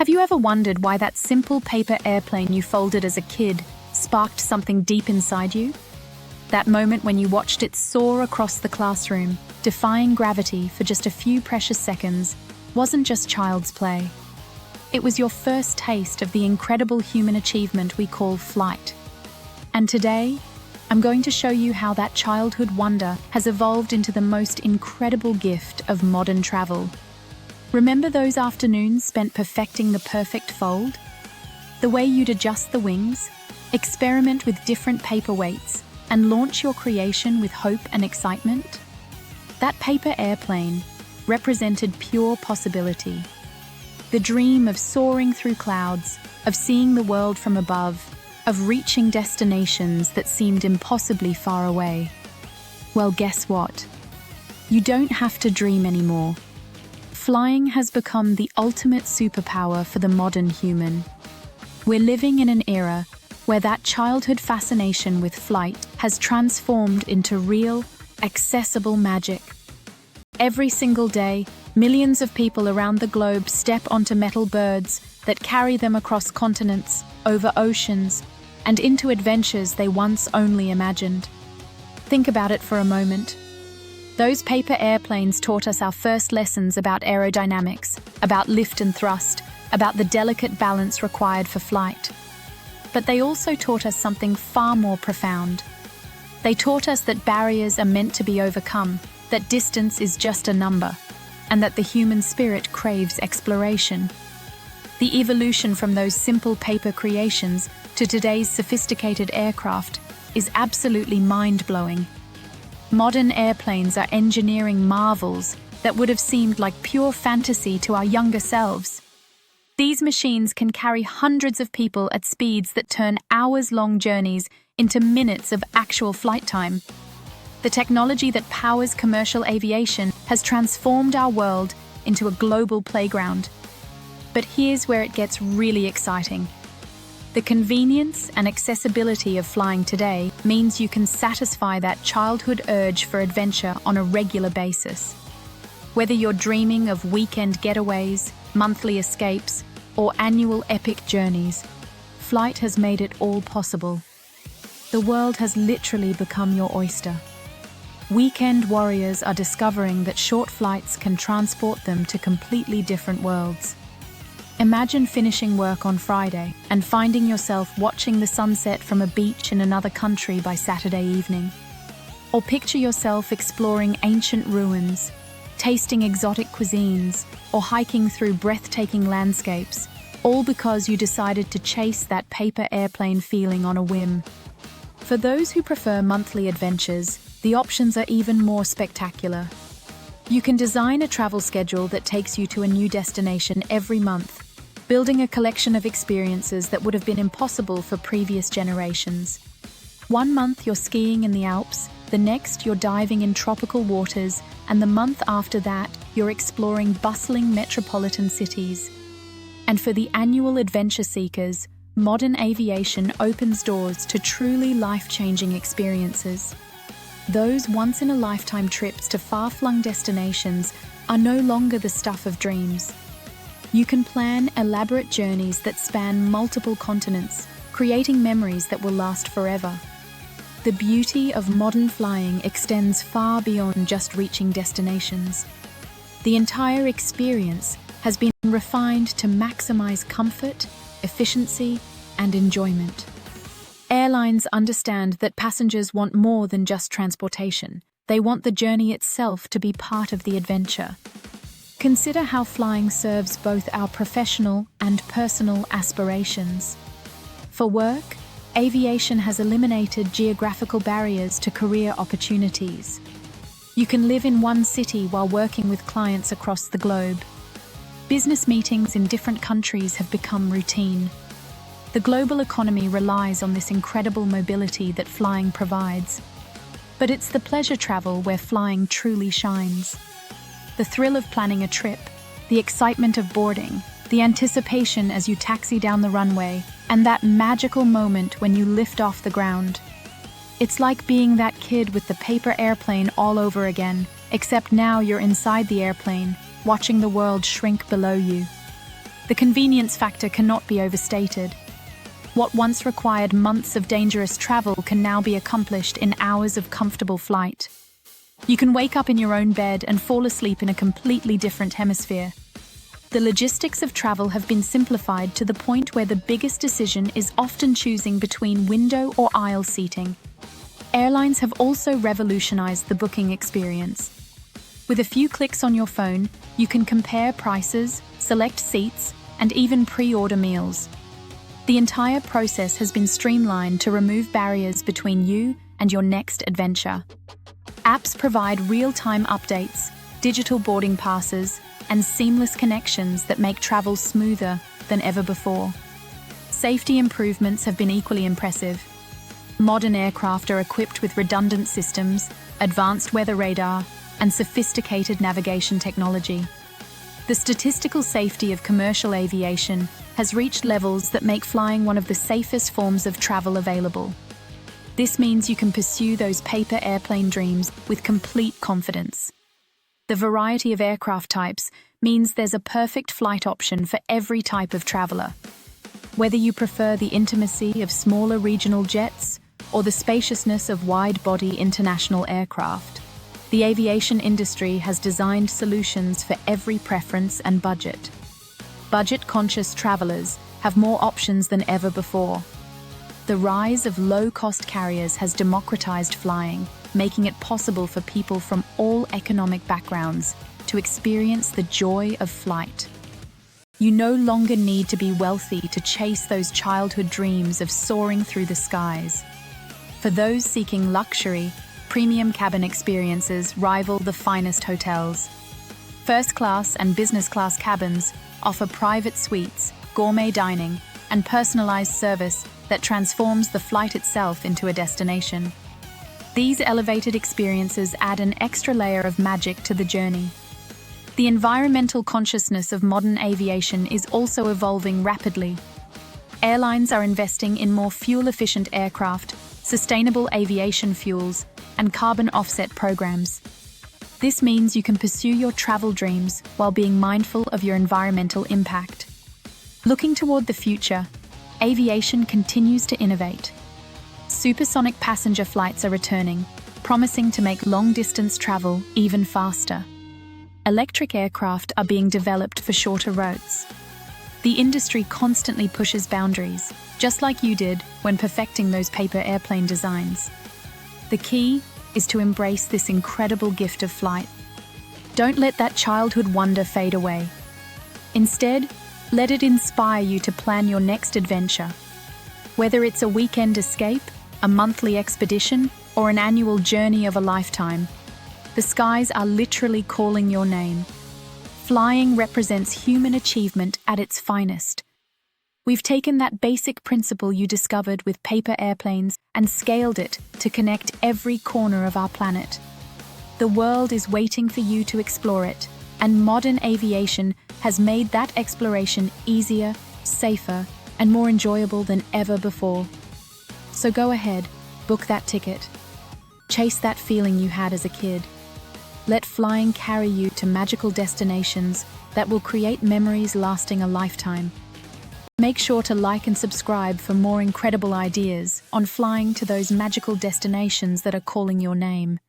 Have you ever wondered why that simple paper airplane you folded as a kid sparked something deep inside you? That moment when you watched it soar across the classroom, defying gravity for just a few precious seconds, wasn't just child's play. It was your first taste of the incredible human achievement we call flight. And today, I'm going to show you how that childhood wonder has evolved into the most incredible gift of modern travel. Remember those afternoons spent perfecting the perfect fold? The way you'd adjust the wings, experiment with different paper weights, and launch your creation with hope and excitement? That paper airplane represented pure possibility. The dream of soaring through clouds, of seeing the world from above, of reaching destinations that seemed impossibly far away. Well, guess what? You don't have to dream anymore. Flying has become the ultimate superpower for the modern human. We're living in an era where that childhood fascination with flight has transformed into real, accessible magic. Every single day, millions of people around the globe step onto metal birds that carry them across continents, over oceans, and into adventures they once only imagined. Think about it for a moment. Those paper airplanes taught us our first lessons about aerodynamics, about lift and thrust, about the delicate balance required for flight. But they also taught us something far more profound. They taught us that barriers are meant to be overcome, that distance is just a number, and that the human spirit craves exploration. The evolution from those simple paper creations to today's sophisticated aircraft is absolutely mind-blowing. Modern airplanes are engineering marvels that would have seemed like pure fantasy to our younger selves. These machines can carry hundreds of people at speeds that turn hours-long journeys into minutes of actual flight time. The technology that powers commercial aviation has transformed our world into a global playground. But here's where it gets really exciting. The convenience and accessibility of flying today means you can satisfy that childhood urge for adventure on a regular basis. Whether you're dreaming of weekend getaways, monthly escapes, or annual epic journeys, flight has made it all possible. The world has literally become your oyster. Weekend warriors are discovering that short flights can transport them to completely different worlds. Imagine finishing work on Friday and finding yourself watching the sunset from a beach in another country by Saturday evening. Or picture yourself exploring ancient ruins, tasting exotic cuisines, or hiking through breathtaking landscapes, all because you decided to chase that paper airplane feeling on a whim. For those who prefer monthly adventures, the options are even more spectacular. You can design a travel schedule that takes you to a new destination every month, building a collection of experiences that would have been impossible for previous generations. One month you're skiing in the Alps, the next you're diving in tropical waters, and the month after that you're exploring bustling metropolitan cities. And for the annual adventure seekers, modern aviation opens doors to truly life-changing experiences. Those once-in-a-lifetime trips to far-flung destinations are no longer the stuff of dreams. You can plan elaborate journeys that span multiple continents, creating memories that will last forever. The beauty of modern flying extends far beyond just reaching destinations. The entire experience has been refined to maximize comfort, efficiency, and enjoyment. Airlines understand that passengers want more than just transportation. They want the journey itself to be part of the adventure. Consider how flying serves both our professional and personal aspirations. For work, aviation has eliminated geographical barriers to career opportunities. You can live in one city while working with clients across the globe. Business meetings in different countries have become routine. The global economy relies on this incredible mobility that flying provides. But it's the pleasure travel where flying truly shines. The thrill of planning a trip, the excitement of boarding, the anticipation as you taxi down the runway, and that magical moment when you lift off the ground. It's like being that kid with the paper airplane all over again, except now you're inside the airplane, watching the world shrink below you. The convenience factor cannot be overstated. What once required months of dangerous travel can now be accomplished in hours of comfortable flight. You can wake up in your own bed and fall asleep in a completely different hemisphere. The logistics of travel have been simplified to the point where the biggest decision is often choosing between window or aisle seating. Airlines have also revolutionized the booking experience. With a few clicks on your phone, you can compare prices, select seats, and even pre-order meals. The entire process has been streamlined to remove barriers between you and your next adventure. Apps provide real-time updates, digital boarding passes, and seamless connections that make travel smoother than ever before. Safety improvements have been equally impressive. Modern aircraft are equipped with redundant systems, advanced weather radar, and sophisticated navigation technology. The statistical safety of commercial aviation has reached levels that make flying one of the safest forms of travel available. This means you can pursue those paper airplane dreams with complete confidence. The variety of aircraft types means there's a perfect flight option for every type of traveler. Whether you prefer the intimacy of smaller regional jets or the spaciousness of wide-body international aircraft, the aviation industry has designed solutions for every preference and budget. Budget-conscious travelers have more options than ever before. The rise of low-cost carriers has democratized flying, making it possible for people from all economic backgrounds to experience the joy of flight. You no longer need to be wealthy to chase those childhood dreams of soaring through the skies. For those seeking luxury, premium cabin experiences rival the finest hotels. First-class and business-class cabins offer private suites, gourmet dining, and personalized service that transforms the flight itself into a destination. These elevated experiences add an extra layer of magic to the journey. The environmental consciousness of modern aviation is also evolving rapidly. Airlines are investing in more fuel-efficient aircraft, sustainable aviation fuels, and carbon offset programs. This means you can pursue your travel dreams while being mindful of your environmental impact. Looking toward the future, aviation continues to innovate. Supersonic passenger flights are returning, promising to make long-distance travel even faster. Electric aircraft are being developed for shorter routes. The industry constantly pushes boundaries, just like you did when perfecting those paper airplane designs. The key is to embrace this incredible gift of flight. Don't let that childhood wonder fade away. Instead, let it inspire you to plan your next adventure. Whether it's a weekend escape, a monthly expedition, or an annual journey of a lifetime, the skies are literally calling your name. Flying represents human achievement at its finest. We've taken that basic principle you discovered with paper airplanes and scaled it to connect every corner of our planet. The world is waiting for you to explore it, and modern aviation has made that exploration easier, safer, and more enjoyable than ever before. So go ahead, book that ticket. Chase that feeling you had as a kid. Let flying carry you to magical destinations that will create memories lasting a lifetime. Make sure to like and subscribe for more incredible ideas on flying to those magical destinations that are calling your name.